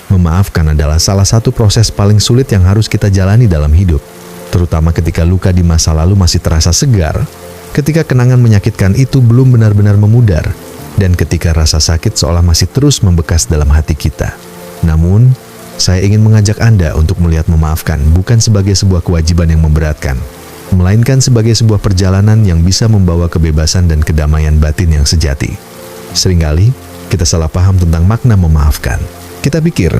Memaafkan adalah salah satu proses paling sulit yang harus kita jalani dalam hidup, terutama ketika luka di masa lalu masih terasa segar, ketika kenangan menyakitkan itu belum benar-benar memudar, dan ketika rasa sakit seolah masih terus membekas dalam hati kita. Namun, saya ingin mengajak Anda untuk melihat memaafkan bukan sebagai sebuah kewajiban yang memberatkan, melainkan sebagai sebuah perjalanan yang bisa membawa kebebasan dan kedamaian batin yang sejati. Seringkali, kita salah paham tentang makna memaafkan. Kita pikir,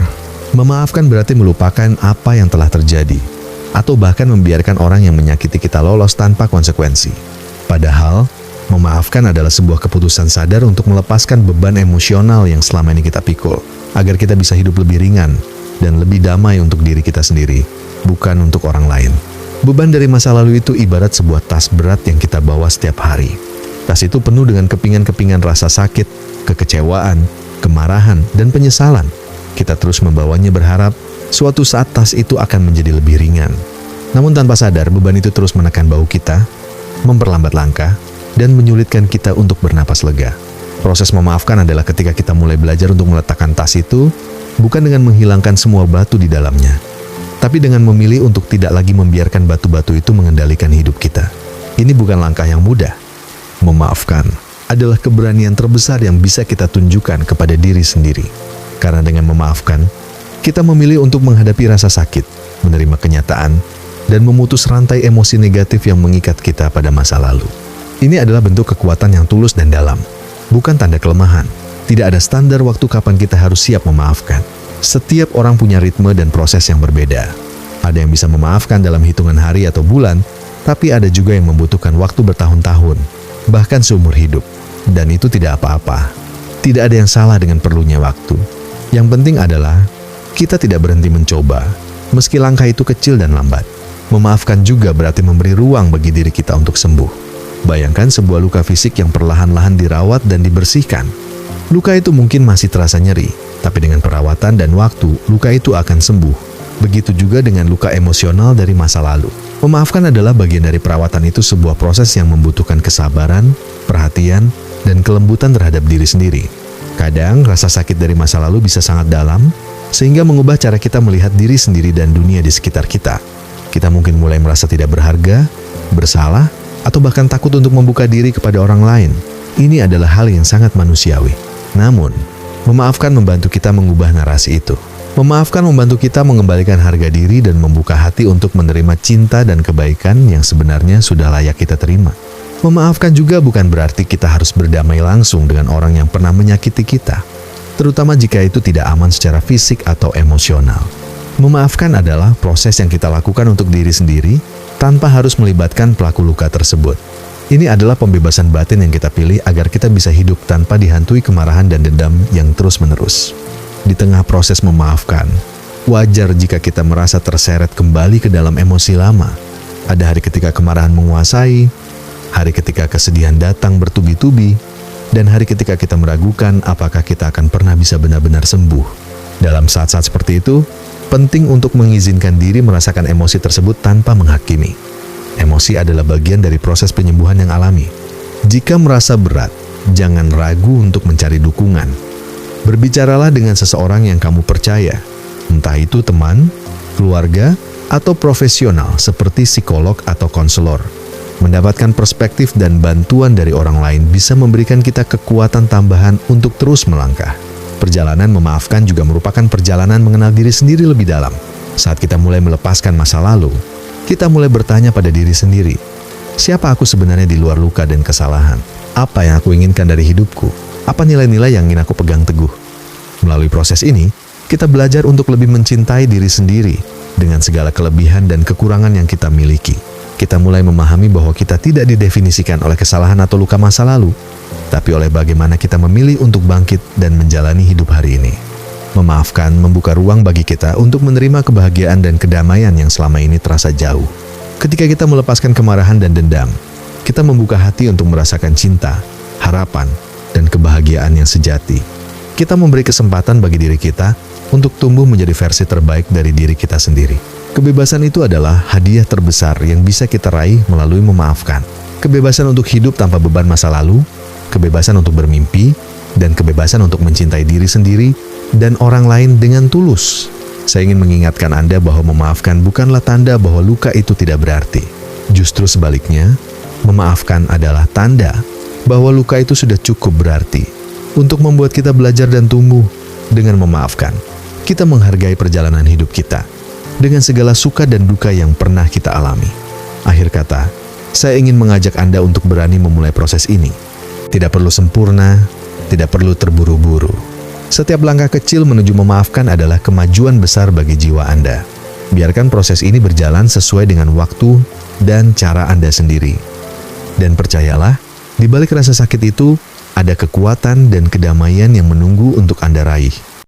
memaafkan berarti melupakan apa yang telah terjadi, atau bahkan membiarkan orang yang menyakiti kita lolos tanpa konsekuensi. Padahal, memaafkan adalah sebuah keputusan sadar untuk melepaskan beban emosional yang selama ini kita pikul, agar kita bisa hidup lebih ringan dan lebih damai untuk diri kita sendiri, bukan untuk orang lain. Beban dari masa lalu itu ibarat sebuah tas berat yang kita bawa setiap hari. Tas itu penuh dengan kepingan-kepingan rasa sakit, kekecewaan, kemarahan, dan penyesalan. Kita terus membawanya berharap suatu saat tas itu akan menjadi lebih ringan. Namun tanpa sadar, beban itu terus menekan bahu kita, memperlambat langkah, dan menyulitkan kita untuk bernapas lega. Proses memaafkan adalah ketika kita mulai belajar untuk meletakkan tas itu, bukan dengan menghilangkan semua batu di dalamnya, tapi dengan memilih untuk tidak lagi membiarkan batu-batu itu mengendalikan hidup kita. Ini bukan langkah yang mudah. Memaafkan adalah keberanian terbesar yang bisa kita tunjukkan kepada diri sendiri. Karena dengan memaafkan, kita memilih untuk menghadapi rasa sakit, menerima kenyataan, dan memutus rantai emosi negatif yang mengikat kita pada masa lalu. Ini adalah bentuk kekuatan yang tulus dan dalam, bukan tanda kelemahan. Tidak ada standar waktu kapan kita harus siap memaafkan. Setiap orang punya ritme dan proses yang berbeda. Ada yang bisa memaafkan dalam hitungan hari atau bulan, tapi ada juga yang membutuhkan waktu bertahun-tahun, bahkan seumur hidup. Dan itu tidak apa-apa. Tidak ada yang salah dengan perlunya waktu. Yang penting adalah kita tidak berhenti mencoba, meski langkah itu kecil dan lambat. Memaafkan juga berarti memberi ruang bagi diri kita untuk sembuh. Bayangkan sebuah luka fisik yang perlahan-lahan dirawat dan dibersihkan. Luka itu mungkin masih terasa nyeri, tapi dengan perawatan dan waktu, luka itu akan sembuh. Begitu juga dengan luka emosional dari masa lalu. Memaafkan adalah bagian dari perawatan itu, sebuah proses yang membutuhkan kesabaran, perhatian, dan kelembutan terhadap diri sendiri. Kadang, rasa sakit dari masa lalu bisa sangat dalam, sehingga mengubah cara kita melihat diri sendiri dan dunia di sekitar kita. Kita mungkin mulai merasa tidak berharga, bersalah, atau bahkan takut untuk membuka diri kepada orang lain. Ini adalah hal yang sangat manusiawi. Namun, memaafkan membantu kita mengubah narasi itu. Memaafkan membantu kita mengembalikan harga diri dan membuka hati untuk menerima cinta dan kebaikan yang sebenarnya sudah layak kita terima. Memaafkan juga bukan berarti kita harus berdamai langsung dengan orang yang pernah menyakiti kita, terutama jika itu tidak aman secara fisik atau emosional. Memaafkan adalah proses yang kita lakukan untuk diri sendiri tanpa harus melibatkan pelaku luka tersebut. Ini adalah pembebasan batin yang kita pilih agar kita bisa hidup tanpa dihantui kemarahan dan dendam yang terus-menerus. Di tengah proses memaafkan, wajar jika kita merasa terseret kembali ke dalam emosi lama. Ada hari ketika kemarahan menguasai, hari ketika kesedihan datang bertubi-tubi, dan hari ketika kita meragukan apakah kita akan pernah bisa benar-benar sembuh. Dalam saat-saat seperti itu, penting untuk mengizinkan diri merasakan emosi tersebut tanpa menghakimi. Emosi adalah bagian dari proses penyembuhan yang alami. Jika merasa berat, jangan ragu untuk mencari dukungan. Berbicaralah dengan seseorang yang kamu percaya, entah itu teman, keluarga, atau profesional seperti psikolog atau konselor. Mendapatkan perspektif dan bantuan dari orang lain bisa memberikan kita kekuatan tambahan untuk terus melangkah. Perjalanan memaafkan juga merupakan perjalanan mengenal diri sendiri lebih dalam. Saat kita mulai melepaskan masa lalu, kita mulai bertanya pada diri sendiri, siapa aku sebenarnya di luar luka dan kesalahan? Apa yang aku inginkan dari hidupku? Apa nilai-nilai yang ingin aku pegang teguh? Melalui proses ini, kita belajar untuk lebih mencintai diri sendiri dengan segala kelebihan dan kekurangan yang kita miliki. Kita mulai memahami bahwa kita tidak didefinisikan oleh kesalahan atau luka masa lalu, tapi oleh bagaimana kita memilih untuk bangkit dan menjalani hidup hari ini. Memaafkan membuka ruang bagi kita untuk menerima kebahagiaan dan kedamaian yang selama ini terasa jauh. Ketika kita melepaskan kemarahan dan dendam, kita membuka hati untuk merasakan cinta, harapan, dan kebahagiaan yang sejati. Kita memberi kesempatan bagi diri kita untuk tumbuh menjadi versi terbaik dari diri kita sendiri. Kebebasan itu adalah hadiah terbesar yang bisa kita raih melalui memaafkan. Kebebasan untuk hidup tanpa beban masa lalu, kebebasan untuk bermimpi, dan kebebasan untuk mencintai diri sendiri dan orang lain dengan tulus. Saya ingin mengingatkan Anda bahwa memaafkan bukanlah tanda bahwa luka itu tidak berarti. Justru sebaliknya, memaafkan adalah tanda bahwa luka itu sudah cukup berarti untuk membuat kita belajar dan tumbuh. Dengan memaafkan, kita menghargai perjalanan hidup kita dengan segala suka dan duka yang pernah kita alami. Akhir kata, saya ingin mengajak Anda untuk berani memulai proses ini. Tidak perlu sempurna, tidak perlu terburu-buru. Setiap langkah kecil menuju memaafkan adalah kemajuan besar bagi jiwa Anda. Biarkan proses ini berjalan sesuai dengan waktu dan cara Anda sendiri. Dan percayalah, di balik rasa sakit itu, ada kekuatan dan kedamaian yang menunggu untuk Anda raih.